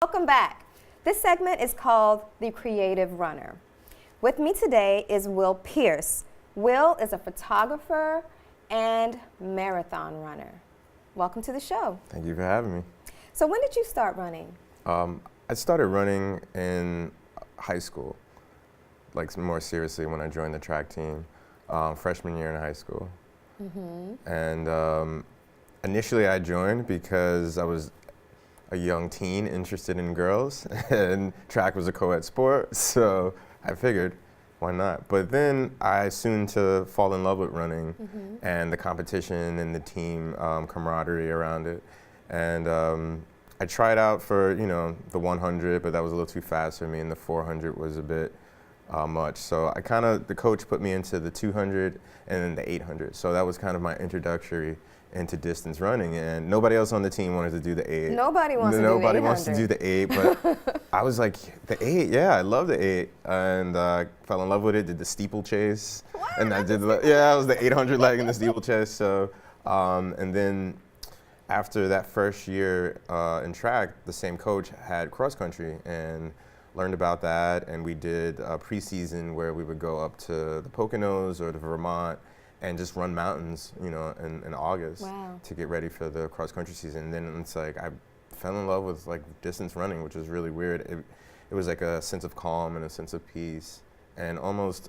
Welcome back. This segment is called The Creative Runner. With me today is Wil Pierce. Wil is a photographer and marathon runner. Welcome to the show. Thank you for having me. So when did you start running? I started running in high school, like more seriously when I joined the track team, freshman year in high school. And initially I joined because I was a young teen interested in girls, and track was a co-ed sport, so I figured, why not? But then I soon to fall in love with running and the competition and the team camaraderie around it. And I tried out for, the 100, but that was a little too fast for me, and the 400 was a bit much. So the coach put me into the 200 and then the 800. So that was kind of my introductory into distance running, and nobody else on the team wanted to do the 8. Nobody wants to do the 8, but I was like, the 8, yeah, I love the 8, and fell in love with it, did the steeplechase, and I was the 800 leg in the steeplechase. So, and then after that first year in track, the same coach had cross country, and learned about that, and we did a preseason where we would go up to the Poconos or to Vermont and just run mountains, in August to get ready for the cross-country season. And then it's like I fell in love with distance running, which was really weird. It was like a sense of calm and a sense of peace, and almost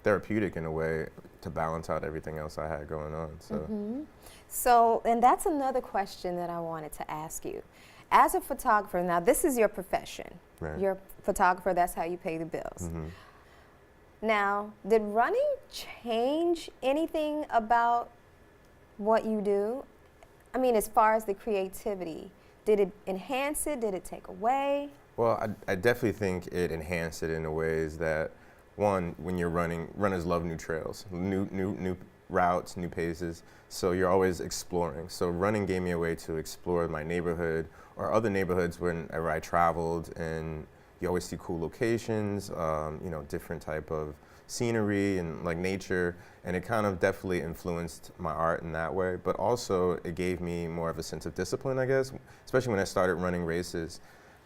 therapeutic in a way to balance out everything else I had going on. So, and that's another question that I wanted to ask you. As a photographer, now this is your profession. Right. You're a photographer, that's how you pay the bills. Now, did running change anything about what you do? I mean, as far as the creativity, did it enhance it? Did it take away? Well, I definitely think it enhanced it in the ways that, one, when you're running, runners love new trails, new routes, new paces, so you're always exploring. So running gave me a way to explore my neighborhood or other neighborhoods whenever I traveled, and you always see cool locations, different type of scenery and nature, and it kind of definitely influenced my art in that way. But also it gave me more of a sense of discipline, I guess, especially when I started running races.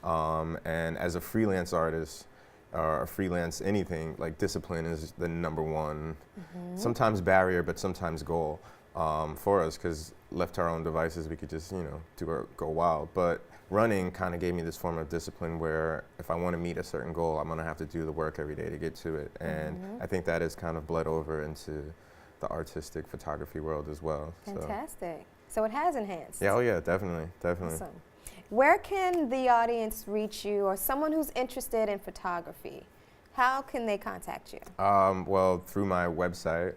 And as a freelance artist, or freelance anything, discipline is the #1, sometimes barrier, but sometimes goal for us, because left to our own devices, we could just, go wild. But running kind of gave me this form of discipline where if I want to meet a certain goal, I'm going to have to do the work every day to get to it. And I think that has kind of bled over into the artistic photography world as well. Fantastic. So it has enhanced. Yeah, oh yeah, definitely. Awesome. Where can the audience reach you, or someone who's interested in photography? How can they contact you? Well, through my website,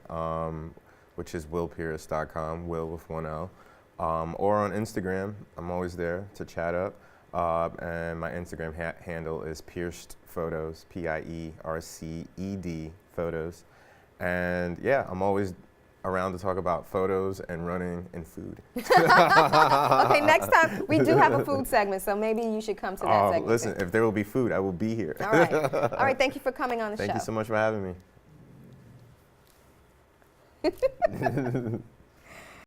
which is wilpierce.com, Wil with 1 L. Or on Instagram. I'm always there to chat up. And my Instagram handle is Pierced Photos, P.I.E.R.C.E.D. Photos. And yeah, I'm always around to talk about photos and running and food. Okay, next time we do have a food segment, so maybe you should come to that segment. Listen, if there will be food, I will be here. All right. All right, thank you for coming on the show. Thank you so much for having me.